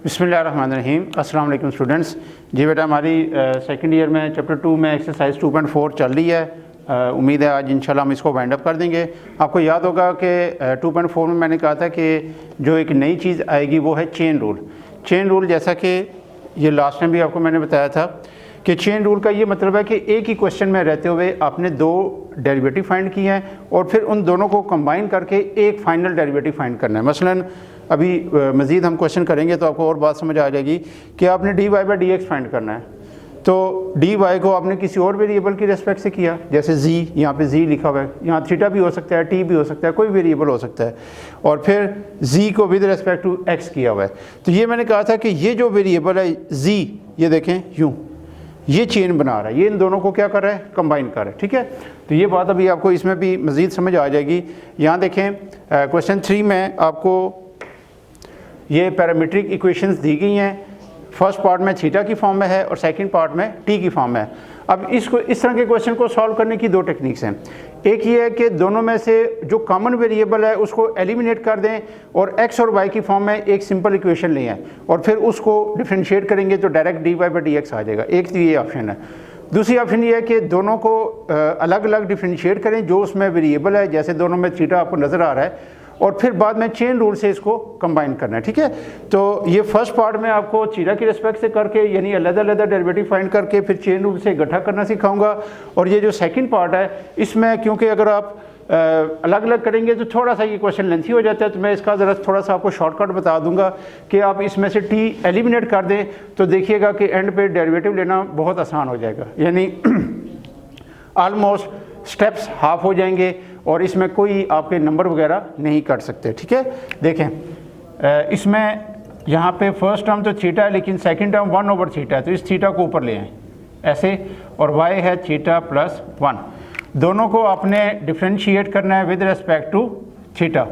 बिस्मिल्लाहिर्रहमानिर्रहीम। अस्सलाम वालेकुम स्टूडेंट्स। जी बेटा, हमारी सेकंड ईयर में चैप्टर 2 में एक्सरसाइज 2.4 चल रही है। उम्मीद है आज इंशाल्लाह हम इसको वाइंड अप कर देंगे। आपको याद होगा कि 2.4 में मैंने कहा था कि जो एक नई चीज़ आएगी वो है चेन रूल। चेन रूल जैसा कि ये लास्ट टाइम भी आपको मैंने बताया था कि चेन रूल का ये मतलब है कि एक ही क्वेश्चन में रहते हुए आपने दो डेरिवेटिव फाइंड किए हैं और फिर उन दोनों को कंबाइन करके एक फाइनल डेरिवेटिव फाइंड करना है। मसलन अभी मज़ीद हम क्वेश्चन करेंगे तो आपको और बात समझ आ जाएगी कि आपने D Y by D X find करना है। तो डी वाई को आपने किसी और वेरिएबल की रिस्पेक्ट से किया, जैसे जी, यहाँ पे जी लिखा हुआ है, यहाँ थीटा भी हो सकता है, टी भी हो सकता है, कोई वेरिएबल हो सकता है, और फिर जी को विद रिस्पेक्ट टू एक्स किया हुआ है। तो ये मैंने कहा था कि ये जो वेरिएबल है जी, ये देखें यूँ, ये चेन बना रहा है, ये इन दोनों को क्या कर रहा है, कंबाइन कर रहा है। ठीक है, तो ये बात अभी आपको इसमें भी मज़ीद समझ आ जाएगी। यहाँ देखें क्वेश्चन 3 में आपको ये पैरामीट्रिक इक्वेशंस दी गई हैं। फर्स्ट पार्ट में थीटा की फॉर्म में है और सेकंड पार्ट में टी की फॉर्म में है। अब इसको इस तरह के क्वेश्चन को सॉल्व करने की दो टेक्निक्स हैं। एक ये है कि दोनों में से जो कॉमन वेरिएबल है उसको एलिमिनेट कर दें और एक्स और वाई की फॉर्म में एक सिंपल इक्वेशन ले आएँ और फिर उसको डिफ्रेंशिएट करेंगे तो direct D Y by D X आ जाएगा। एक तो ये ऑप्शन है। दूसरी ऑप्शन ये है कि दोनों को अलग अलग डिफ्रेंशिएट करें जो उसमें वेरिएबल है, जैसे दोनों में थीटा आपको नज़र आ रहा है, और फिर बाद में चेन रूल से इसको कंबाइन करना है। ठीक है, तो ये फर्स्ट पार्ट में आपको थीटा की रिस्पेक्ट से करके यानी अलग-अलग डेरिवेटिव फाइंड करके फिर चेन रूल से इकट्ठा करना सिखाऊंगा। और ये जो सेकंड पार्ट है इसमें क्योंकि अगर आप अलग अलग करेंगे तो थोड़ा सा ये क्वेश्चन लेंथी हो जाता है, तो मैं इसका ज़रा थोड़ा सा आपको शॉर्टकट बता दूंगा कि आप इसमें से टी एलिमिनेट कर दें तो देखिएगा कि एंड पे डेरिवेटिव लेना बहुत आसान हो जाएगा, यानी ऑलमोस्ट स्टेप्स हाफ हो जाएंगे और इसमें कोई आपके नंबर वगैरह नहीं कट सकते। ठीक है, देखें इसमें यहाँ पे फर्स्ट टर्म तो थीटा है लेकिन सेकंड टर्म 1 ओवर थीटा है, तो इस थीटा को ऊपर ले आए ऐसे, और y है थीटा प्लस 1। दोनों को आपने डिफ्रेंशिएट करना है विद रिस्पेक्ट टू थीटा।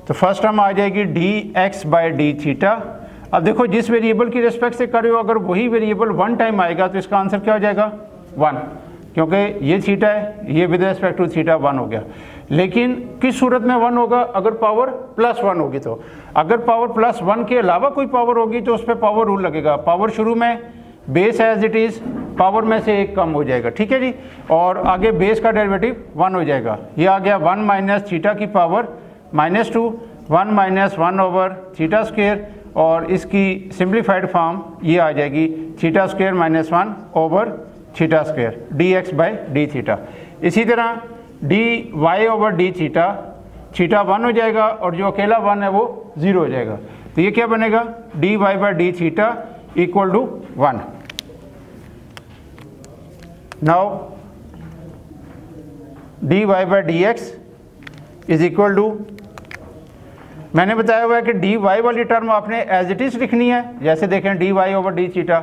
तो फर्स्ट टर्म आ जाएगी D X by D theta. अब देखो जिस वेरिएबल की रिस्पेक्ट से कर रहे हो अगर वही वेरिएबल 1 टाइम आएगा तो इसका आंसर क्या हो जाएगा, 1, क्योंकि ये थीटा है, ये विद रिस्पेक्ट टू थीटा 1 हो गया। लेकिन किस सूरत में 1 होगा, अगर पावर प्लस 1 होगी। तो अगर पावर प्लस 1 के अलावा कोई पावर होगी तो उस पर पावर रूल लगेगा। पावर शुरू में base as it is, power में से एक कम हो जाएगा। ठीक है जी, और आगे बेस का डेरिवेटिव 1 हो जाएगा। ये आ गया 1 माइनस थीटा की power -2, 1 minus 1 over theta square, और इसकी सिंप्लीफाइड फॉर्म ये आ जाएगी theta square minus 1 over theta square D X by D theta. इसी तरह D Y over D theta, theta 1 हो जाएगा और जो अकेला 1 है वो 0 हो जाएगा। तो ये क्या बनेगा, D Y by D theta equal to 1। Now D Y by D X is equal to, मैंने बताया हुआ है कि डी वाई वाली टर्म आपने एज इट इज़ लिखनी है, जैसे देखें D Y over D theta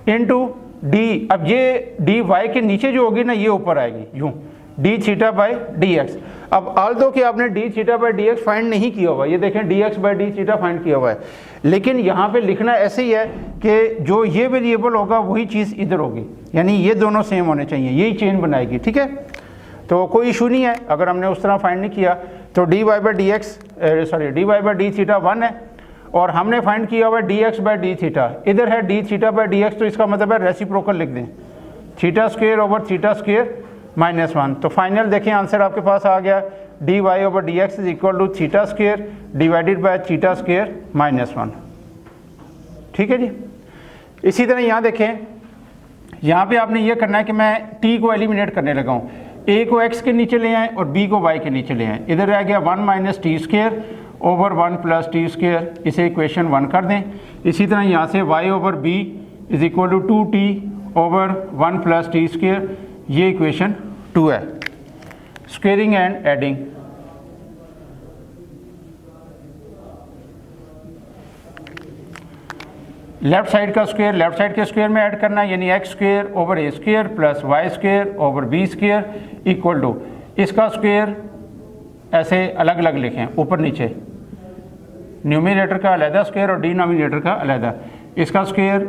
into D. अब ये डी वाई के नीचे जो होगी ना ये ऊपर आएगी यूँ, D theta by D x. अब ऑल्दो कि आपने D theta by D X find नहीं किया हुआ, ये देखें D X by D theta find किया हुआ है, लेकिन यहाँ पे लिखना ऐसे ही है कि जो ये वेरिएबल होगा वही चीज़ इधर होगी, यानी ये दोनों सेम होने चाहिए, यही चेन बनाएगी। ठीक है, तो कोई इशू नहीं है अगर हमने उस तरह फाइंड नहीं किया। तो D Y by D X D Y by D theta 1 है और हमने फाइंड किया हुआ D X by D theta, इधर है D theta by D X, तो इसका मतलब है रेसिप्रोकल लिख दें, theta square over theta square -1। तो फाइनल देखें आंसर आपके पास आ गया, D Y over D X is equal to theta square divided by theta square -1। ठीक है जी। इसी तरह यहाँ देखें, यहाँ पे आपने ये करना है कि मैं टी को एलिमिनेट करने लगा हूँ, ए को एक्स के नीचे ले आएँ और बी को वाई के नीचे ले आएँ। इधर रह गया 1 minus T square over 1 plus T square, इसे इक्वेशन 1 कर दें। इसी तरह यहाँ से y over b is equal to 2t over 1 plus T square, ये इक्वेशन 2 है। Squaring and adding, left side का स्क्वायर लेफ्ट साइड के स्क्वायर में ऐड करना है, यानी X square over A square plus Y square over B square equal to, इसका square ऐसे अलग अलग लिखें ऊपर नीचे, न्यूमिनेटर का अलहदा स्क्वायर और डिनोमिनेटर का अलहदा। इसका square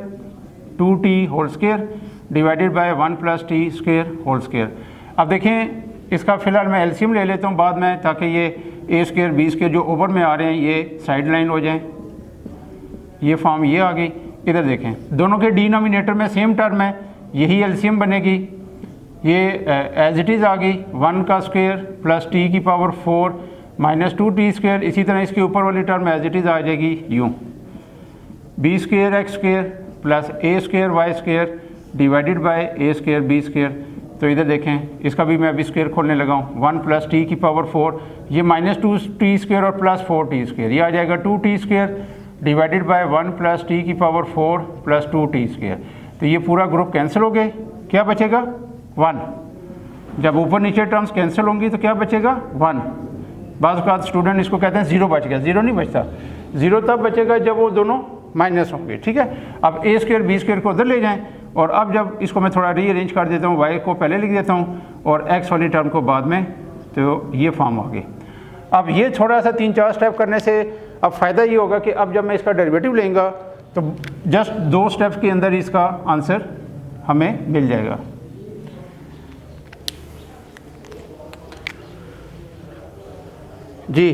2t whole square divided by 1 plus T square whole square. अब देखें इसका फ़िलहाल मैं एलसीएम ले लेता हूँ बाद में, ताकि ये ए स्क्वायर बी स्क्वायर जो ओवर में आ रहे हैं ये साइड लाइन हो जाएं। ये फॉर्म ये आ गई। इधर देखें दोनों के डिनोमिनेटर में सेम टर्म है, यही एलसीएम बनेगी। ये एज इट इज़ आ गई 1 का स्क्वायर प्लस टी की पावर 4 माइनस 2t स्क्वायर। इसी तरह इसके ऊपर वाली टर्म एज इट इज़ आ जाएगी यूँ, B square X square plus A square Y square divided by A square B square. तो इधर देखें इसका भी मैं अभी स्क्वायर खोलने लगा हूँ। 1 प्लस टी की पावर 4, ये माइनस 2t स्क्वायर और प्लस 4t स्क्वायर, ये आ जाएगा 2t square divided by 1 plus T की पावर 4 प्लस 2t स्क्वायर। तो ये पूरा ग्रुप कैंसिल हो गए, क्या बचेगा 1। जब ऊपर नीचे टर्म्स कैंसिल होंगी तो क्या बचेगा 1। बाज़ औक़ात स्टूडेंट इसको कहते हैं 0 बच गया, 0 नहीं बचता। 0 तब बचेगा जब वो दोनों माइनस होंगे, ठीक है। अब ए स्क्वायर बी स्क्वायर को उधर ले जाएं, और अब जब इसको मैं थोड़ा रीअरेंज कर देता हूँ, वाई को पहले लिख देता हूँ और एक्स वाली टर्म को बाद में, तो ये फॉर्म आ गई। अब ये थोड़ा सा 3-4 स्टेप करने से अब फ़ायदा ये होगा कि अब जब मैं इसका डेरिवेटिव लेंगा तो जस्ट 2 स्टेप्स के अंदर इसका आंसर हमें मिल जाएगा। जी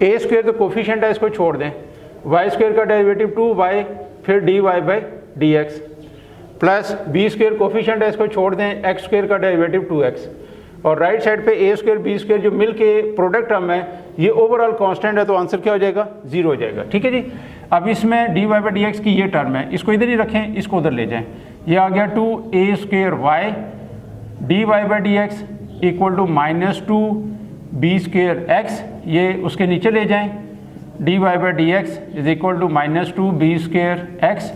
ए स्क्वायर तो कोफिशिएंट है, इसको छोड़ दें। वाई स्क्वायर का डेरिवेटिव 2y फिर dy by dx plus B square coefficient है, इसको छोड़ दें। एक्स स्क्वायर का डेरिवेटिव 2x और राइट साइड पे ए स्क्वायर बी स्क्वायर जो मिल के प्रोडक्ट टर्म है ये ओवरऑल कांस्टेंट है, तो आंसर क्या हो जाएगा 0 हो जाएगा, ठीक है जी। अब इसमें dy बाई dx की ये टर्म है, इसको इधर ही रखें, इसको उधर ले जाएं। ये आ गया 2a square Y dy by dx equal to minus 2b square X, ये उसके नीचे ले जाएं। dy by dx is equal to minus 2b square X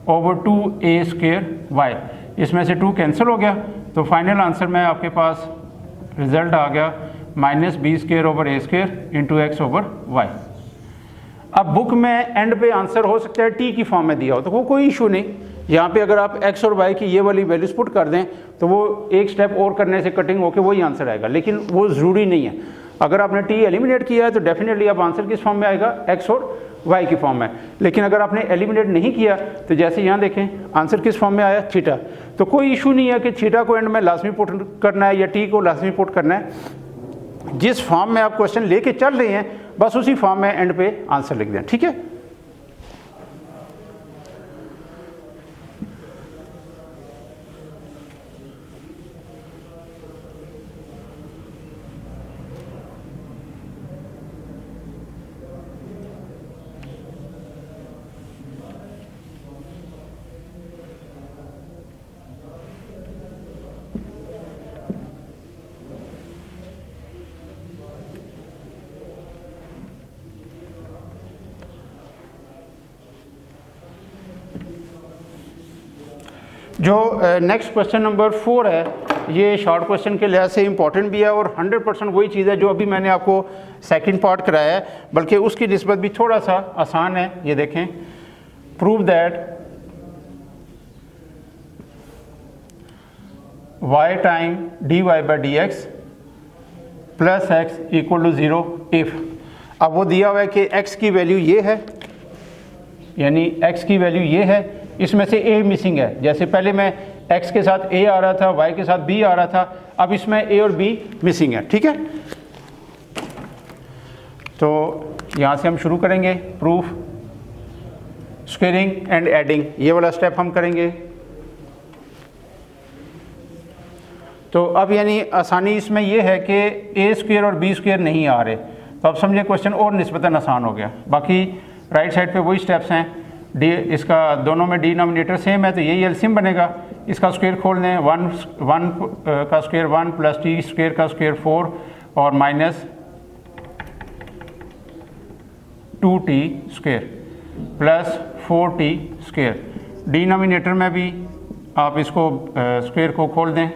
over 2a square Y. इसमें से 2 कैंसिल हो गया, तो फाइनल आंसर में आपके पास रिजल्ट आ गया minus B square over A square into X over Y. अब बुक में एंड पे आंसर हो सकता है टी की फॉर्म में दिया हो, तो वो कोई इशू नहीं। यहाँ पे अगर आप एक्स और वाई की ये वाली वैल्यूज पुट कर दें तो वो एक स्टेप और करने से कटिंग होकर वही आंसर आएगा, लेकिन वो ज़रूरी नहीं है। अगर आपने टी एलिमिनेट किया है तो डेफिनेटली अब आंसर किस फॉर्म में आएगा, एक्स और वाई की फॉर्म में। लेकिन अगर आपने एलिमिनेट नहीं किया तो जैसे यहाँ देखें आंसर किस फॉर्म में आया, थीटा। तो कोई इशू नहीं है कि थीटा को एंड में लाजमी पुट करना है या टी को लाजमी पुट करना है। जिस फॉर्म में आप क्वेश्चन लेके चल रहे हैं बस उसी फॉर्म में एंड पे आंसर लिख दें, ठीक है। जो नेक्स्ट क्वेश्चन नंबर 4 है ये शॉर्ट क्वेश्चन के लिहाज से इंपॉर्टेंट भी है और 100% वही चीज़ है जो अभी मैंने आपको सेकंड पार्ट कराया है, बल्कि उसकी निस्बत भी थोड़ा सा आसान है। ये देखें, prove that y time dy by dx plus X equal to 0 if. अब वो दिया हुआ है कि x की वैल्यू ये है, यानी x की वैल्यू ये है, इसमें से a मिसिंग है। जैसे पहले मैं x के साथ a आ रहा था, y के साथ b आ रहा था, अब इसमें a और b मिसिंग है, ठीक है। तो यहाँ से हम शुरू करेंगे प्रूफ स्क्वेयरिंग एंड एडिंग, ये वाला स्टेप हम करेंगे। तो अब यानी आसानी इसमें यह है कि a स्क्वायर और b स्क्वायर नहीं आ रहे, तो अब समझे क्वेश्चन और निस्बतन आसान हो गया। बाकी राइट साइड पे वही स्टेप्स हैं। डी इसका दोनों में डिनोमिनेटर सेम है तो यही एलसीएम बनेगा। इसका स्क्वायर खोल दें, 1 का स्क्वायर 1 प्लस टी स्क्वायर का स्क्वायर 4 और minus 2t square plus 4t square. Denominator में भी आप इसको स्क्वायर को खोल दें,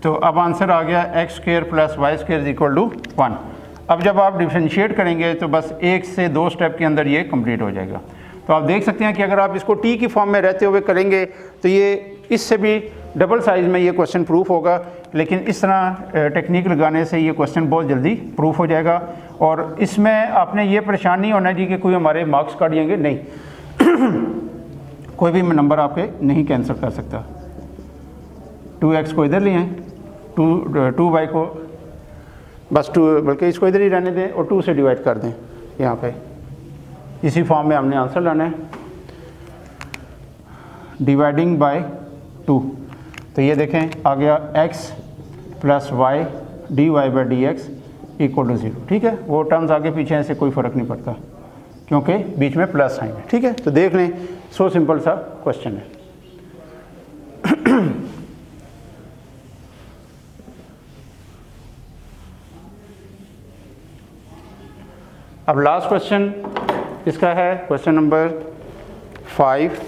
तो अब आंसर आ गया X square plus Y square equal to 1। अब जब आप डिफरेंशिएट करेंगे तो बस 1 से 2 स्टेप के अंदर ये कंप्लीट हो जाएगा। तो आप देख सकते हैं कि अगर आप इसको टी की फॉर्म में रहते हुए करेंगे तो ये इससे भी डबल साइज़ में ये क्वेश्चन प्रूफ होगा, लेकिन इस तरह टेक्निक लगाने से ये क्वेश्चन बहुत जल्दी प्रूफ हो जाएगा। और इसमें आपने ये परेशान नहीं होना जी कि कोई हमारे मार्क्स काट जाएंगे, नहीं। कोई भी नंबर आपके नहीं कैंसिल कर सकता। 2x को इधर ले आएँ, 2y को बस 2 बल्कि इसको इधर ही रहने दें और 2 से डिवाइड कर दें यहाँ पे। इसी फॉर्म में हमने आंसर लाना है, डिवाइडिंग बाय 2। तो ये देखें आ गया x plus Y D Y by D X equal to 0। ठीक है, वो टर्म्स आगे पीछे ऐसे कोई फ़र्क नहीं पड़ता क्योंकि बीच में प्लस साइन है। ठीक है, तो देख लें, सो सिंपल सा क्वेश्चन है। अब लास्ट क्वेश्चन इसका है क्वेश्चन नंबर 5।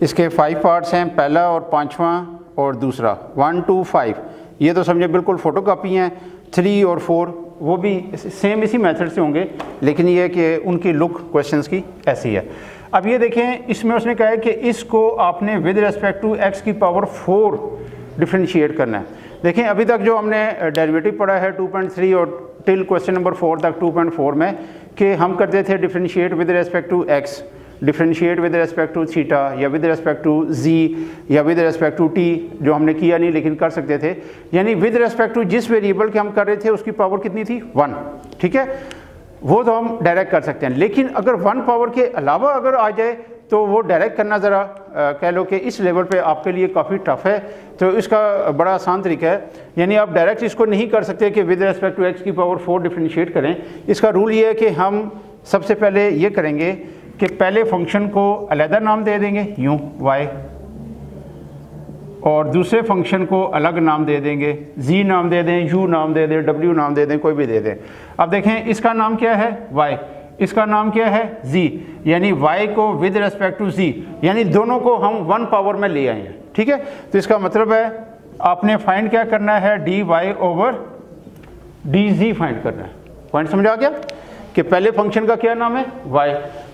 इसके 5 पार्ट्स हैं, पहला और पांचवा और दूसरा 1 2 5। ये तो समझे बिल्कुल फ़ोटो कापी हैं। 3 और 4 वो भी सेम इसी मेथड से होंगे, लेकिन ये है कि उनकी लुक क्वेश्चंस की ऐसी है। अब ये देखें, इसमें उसने कहा है कि इसको आपने विद रिस्पेक्ट टू x की पावर 4 डिफ्रेंशिएट करना है। देखें, अभी तक जो हमने डेरिवेटिव पढ़ा है 2.3 और टिल क्वेश्चन नंबर 4 तक 2.4 में, कि हम करते थे differentiate with respect to x, differentiate with respect to theta, या विद रिस्पेक्ट टू z, या विद रिस्पेक्ट टू t, जो हमने किया नहीं लेकिन कर सकते थे। यानी विद रिस्पेक्ट टू जिस वेरिएबल के हम कर रहे थे उसकी पावर कितनी थी? 1। ठीक है, वो तो हम डायरेक्ट कर सकते हैं, लेकिन अगर 1 पावर के अलावा अगर आ जाए तो वो डायरेक्ट करना ज़रा कह लो कि इस लेवल पे आपके लिए काफ़ी टफ है। तो इसका बड़ा आसान तरीका है, यानी आप डायरेक्ट इसको नहीं कर सकते कि विद रिस्पेक्ट टू x की पावर 4 डिफ्रेंशिएट करें। इसका रूल ये है कि हम सबसे पहले ये करेंगे कि पहले फंक्शन को अलग नाम दे देंगे u y, और दूसरे फंक्शन को अलग नाम दे देंगे, z नाम दे दें, u नाम दे दें, w नाम दे दें, कोई भी दे दें। अब देखें, इसका नाम क्या है? y, इसका नाम क्या है? z, यानी y को विद रिस्पेक्ट टू z, यानी दोनों को हम 1 पावर में ले आए हैं। ठीक है, तो इसका मतलब है आपने फाइंड क्या करना है? dy ओवर dz फाइंड करना है। पॉइंट समझ आ गया कि पहले फंक्शन का क्या नाम है? y,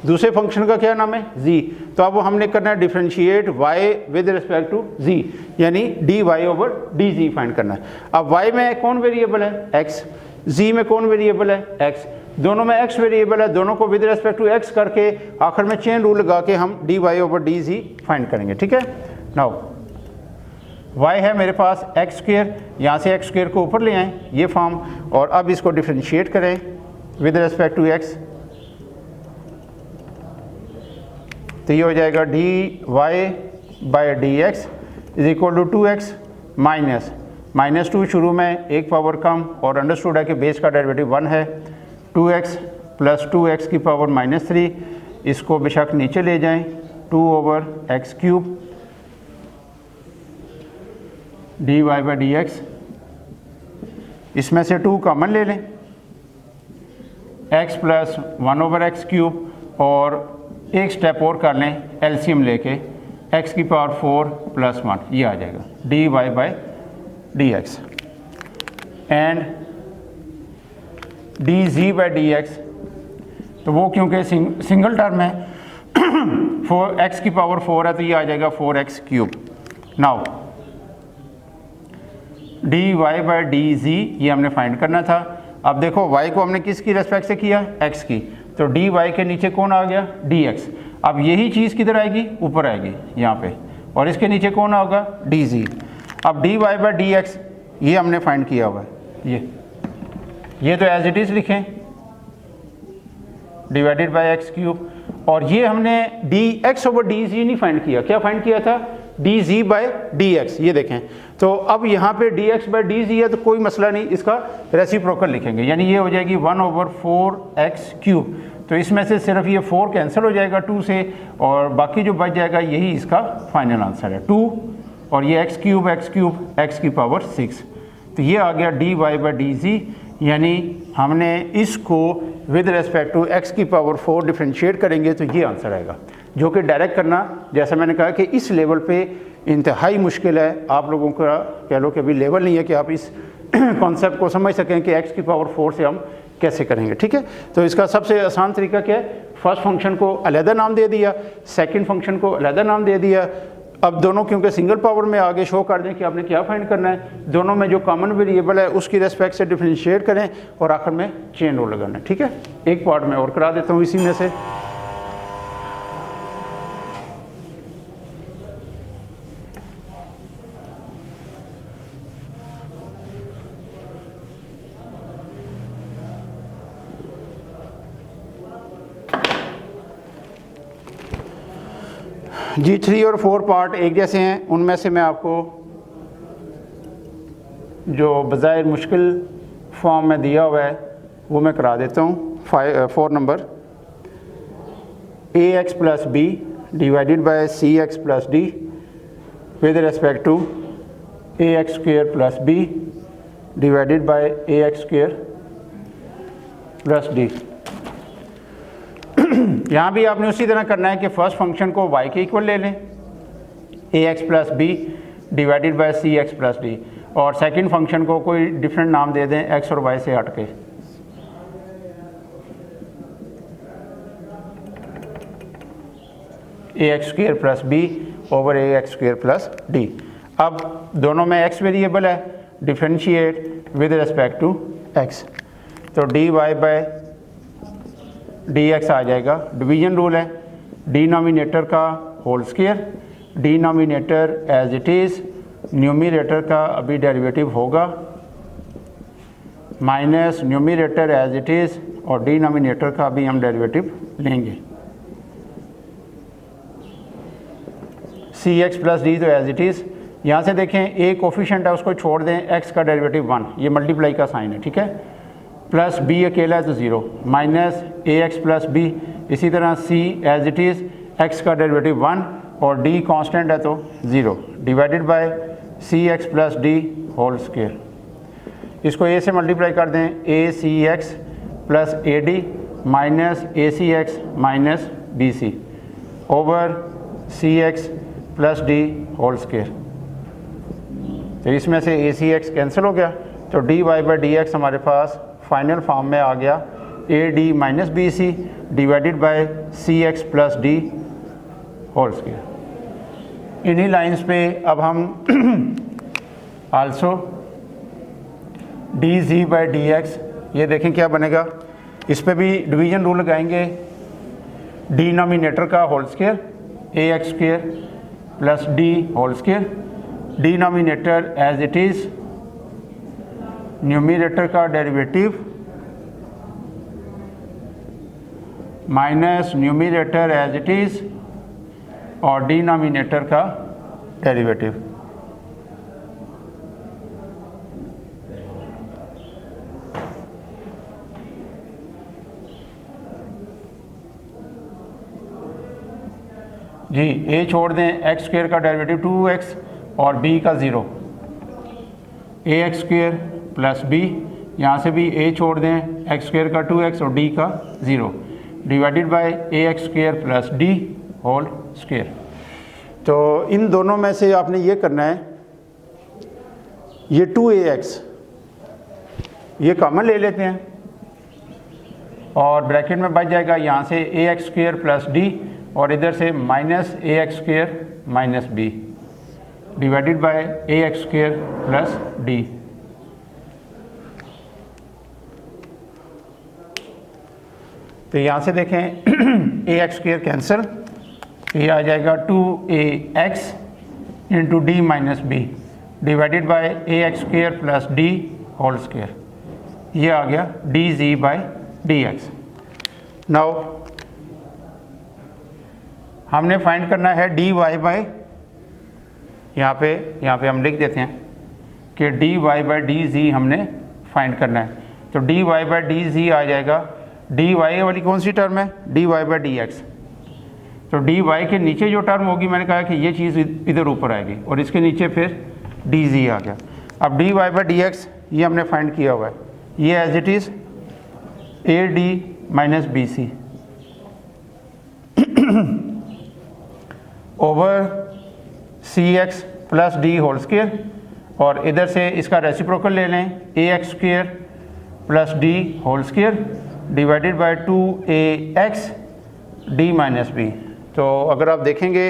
दूसरे फंक्शन का क्या नाम है? z। तो अब हमने करना है differentiate y with respect to z, यानी dy ओवर dz फाइंड करना है। अब y में कौन वेरिएबल है? x, z में कौन वेरिएबल है? x, दोनों में x वेरिएबल है, दोनों को विद रिस्पेक्ट टू x करके आखिर में चेन रूल लगा के हम dy ओवर dz फाइंड करेंगे। ठीक है, नाउ y है मेरे पास एक्स स्क्वेयर, यहाँ से एक्स स्क्वेयर को ऊपर ले आएँ ये फॉर्म, और अब इसको डिफ्रेंशिएट करें विद रिस्पेक्ट टू x, तो ये हो जाएगा dy by D X is equal to 2x minus 2 शुरू में एक पावर कम, और अंडरस्टूड है कि बेस का डेरिवेटिव 1 है, 2x प्लस 2x की पावर -3, इसको बेशक नीचे ले जाएं, 2 over x cube dy by D x, इसमें से 2 कॉमन ले लें, x plus 1 over x cube, और एक स्टेप और कर लें एलसीएम लेके, x की पावर 4 प्लस 1, ये आ जाएगा dy by D x, and dz by D X, तो वो क्योंकि सिंगल टर्म है 4x की पावर 4 है, तो ये आ जाएगा 4x cube. Now dy by dz ये हमने फाइंड करना था। अब देखो y को हमने किसकी रेस्पेक्ट से किया? x की, तो dy के नीचे कौन आ गया? dx। अब यही चीज़ किधर आएगी? ऊपर आएगी यहाँ पे, और इसके नीचे कौन होगा? dz। अब dy बाई dx ये हमने फाइंड किया हुआ है, ये तो एज इट इज़ लिखें डिवाइडेड बाई एक्स क्यूब, और ये हमने dx ओवर dz नहीं फाइंड किया, क्या फाइंड किया था? dz by dx। ये देखें, तो अब यहाँ पे dx बाई dz है, तो कोई मसला नहीं, इसका रेसिप्रोकल लिखेंगे, यानी ये हो जाएगी 1 ओवर 4x क्यूब। तो इसमें से सिर्फ ये 4 कैंसिल हो जाएगा 2 से, और बाकी जो बच जाएगा यही इसका फाइनल आंसर है 2, और ये x क्यूब x की पावर 6। तो ये आ गया dy बाई dz, यानी हमने इसको विद रिस्पेक्ट टू x की पावर 4 डिफ्रेंशिएट करेंगे तो ये आंसर आएगा, जो कि डायरेक्ट करना, जैसा मैंने कहा कि इस लेवल पे इंतहाई मुश्किल है, आप लोगों का कह लो कि अभी लेवल नहीं है कि आप इस कॉन्सेप्ट को समझ सकें कि x की पावर 4 से हम कैसे करेंगे। ठीक है, तो इसका सबसे आसान तरीका क्या है, फर्स्ट फंक्शन को अलहदा नाम दे दिया, सेकंड फंक्शन को अलहदा नाम दे दिया। अब दोनों क्योंकि सिंगल पावर में आगे शो कर दें कि आपने क्या फाइंड करना है, दोनों में जो कॉमन वेरिएबल है उसकी रेस्पेक्ट से डिफरेंशिएट करें और आखिर में चेन रूल लगाना है। ठीक है, एक पार्ट में और करा देता हूँ इसी में से। जी 3 और 4 पार्ट एक जैसे हैं, उनमें से मैं आपको जो बज़ाहिर मुश्किल फॉर्म में दिया हुआ है वो मैं करा देता हूँ। 4 number, ax plus B divided by C x plus D with respect to ax square plus B divided by ax square plus D. यहाँ भी आपने उसी तरह करना है कि फर्स्ट फंक्शन को y के इक्वल ले लें, ax plus B divided by C x plus डी, और सेकंड फंक्शन को कोई डिफरेंट नाम दे दें x और y से हट के। ax square plus B over ax square plus D. अब दोनों में x वेरिएबल है, differentiate with respect to x, तो dy बाय dx आ जाएगा। डिवीजन रूल है, डिनोमिनेटर का whole square, denominator as it is, numerator का अभी डेरिवेटिव होगा, minus numerator as it is, और डिनोमिनेटर का भी हम डेरिवेटिव लेंगे। सी एक्स प्लस डी तो एज इट इज़, यहाँ से देखें ए कोफिशिएंट है उसको छोड़ दें, एक्स का डेरिवेटिव 1, ये मल्टीप्लाई का साइन है। ठीक है, प्लस बी अकेला है तो 0, minus A X plus B, इसी तरह C as it is, X का डेरिवेटिव 1 और डी कांस्टेंट है तो 0, डिवाइडेड बाय सी x plus D whole square. इसको ए से मल्टीप्लाई कर दें, A C x plus A D minus A C X minus B C over C x plus D whole square. तो इसमें से ए C x cancel हो गया, तो D Y by D X हमारे पास फाइनल फॉर्म में आ गया A D minus B C divided bye C x plus D whole square. इन्हीं लाइंस पे अब हम also D G by D X, ये देखें क्या बनेगा, इस पे भी डिवीजन रूल लगाएंगे, डिनोमिनेटर का whole square A x square plus D whole square, denominator as it is, numerator का derivative minus numerator as it is और डिनोमिनेटर का डेरिवेटिव। जी ए छोड़ दें, एक्स स्क्वेयर का डेरिवेटिव 2x और b का 0, ax स्क्वेयर प्लस b, यहाँ से भी a छोड़ दें, एक्स स्क्वेयर का 2x और d का 0, divided by ax square plus d whole square. तो इन दोनों में से आपने ये करना है, ये 2ax ये कॉमन ले लेते हैं और ब्रैकेट में बच जाएगा यहाँ से ax स्क्वेयर प्लस d और इधर से minus ax square minus b divided by ax square plus d। तो यहाँ से देखें ax स्क्वेयर कैंसिल, ये आ जाएगा 2ax into D minus B divided by ax square plus d whole square, ये आ गया dg बाय dx। नाउ हमने फाइंड करना है dy बाय, यहाँ पे हम लिख देते हैं कि dy बाय dz हमने फाइंड करना है। तो dy बाय dz आ जाएगा, dy वाली कौन सी टर्म है, dy बाय dx। तो dy के नीचे जो टर्म होगी, मैंने कहा कि ये चीज़ इधर ऊपर आएगी और इसके नीचे फिर dz आ गया। अब dy बाय dx ये हमने फाइंड किया हुआ है, ये as it is ad minus B C over C x plus D whole square, और इधर से इसका रेसिप्रोकल ले लें a x square plus D whole square divided by 2ax d minus b. तो अगर आप देखेंगे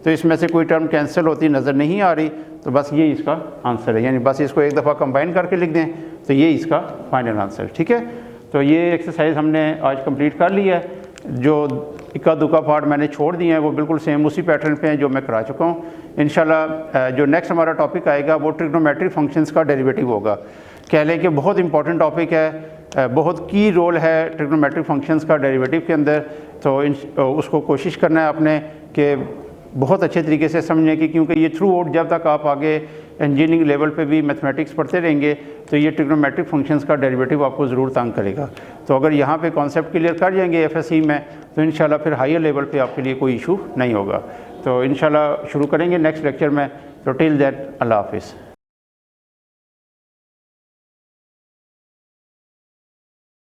तो इसमें से कोई टर्म कैंसिल होती नज़र नहीं आ रही, तो बस ये इसका आंसर है, यानी बस इसको एक दफ़ा कंबाइन करके लिख दें तो ये इसका फाइनल आंसर। ठीक है, तो ये एक्सरसाइज हमने आज कंप्लीट कर लिया है। जो इक्का दुक्का पार्ट मैंने छोड़ दिए हैं वो बिल्कुल सेम उसी पैटर्न पे हैं जो मैं करा चुका हूँ। इंशाल्लाह जो नेक्स्ट हमारा टॉपिक आएगा वो ट्रिग्नोमेट्रिक फंक्शंस का डेरिवेटिव होगा। कह लें कि बहुत इंपॉर्टेंट टॉपिक है, बहुत की रोल है ट्रिग्नोमेट्रिक फंक्शंस का डेरिवेटिव के अंदर। तो उसको कोशिश करना है आपने कि बहुत अच्छे तरीके से समझने की, क्योंकि ये थ्रू आउट जब तक आप आगे इंजीनियरिंग लेवल पे भी मैथमेटिक्स पढ़ते रहेंगे तो ये ट्रिग्नोमेट्रिक फंक्शंस का डेरिवेटिव आपको ज़रूर तंग करेगा। तो अगर यहाँ पे कॉन्सेप्ट क्लियर कर जाएंगे एफएससी में तो इंशाल्लाह फिर हायर लेवल पे आपके लिए कोई इशू नहीं होगा। तो इंशाल्लाह शुरू करेंगे नेक्स्ट लेक्चर में। तो टिल दैट अल्लाह हाफिज़।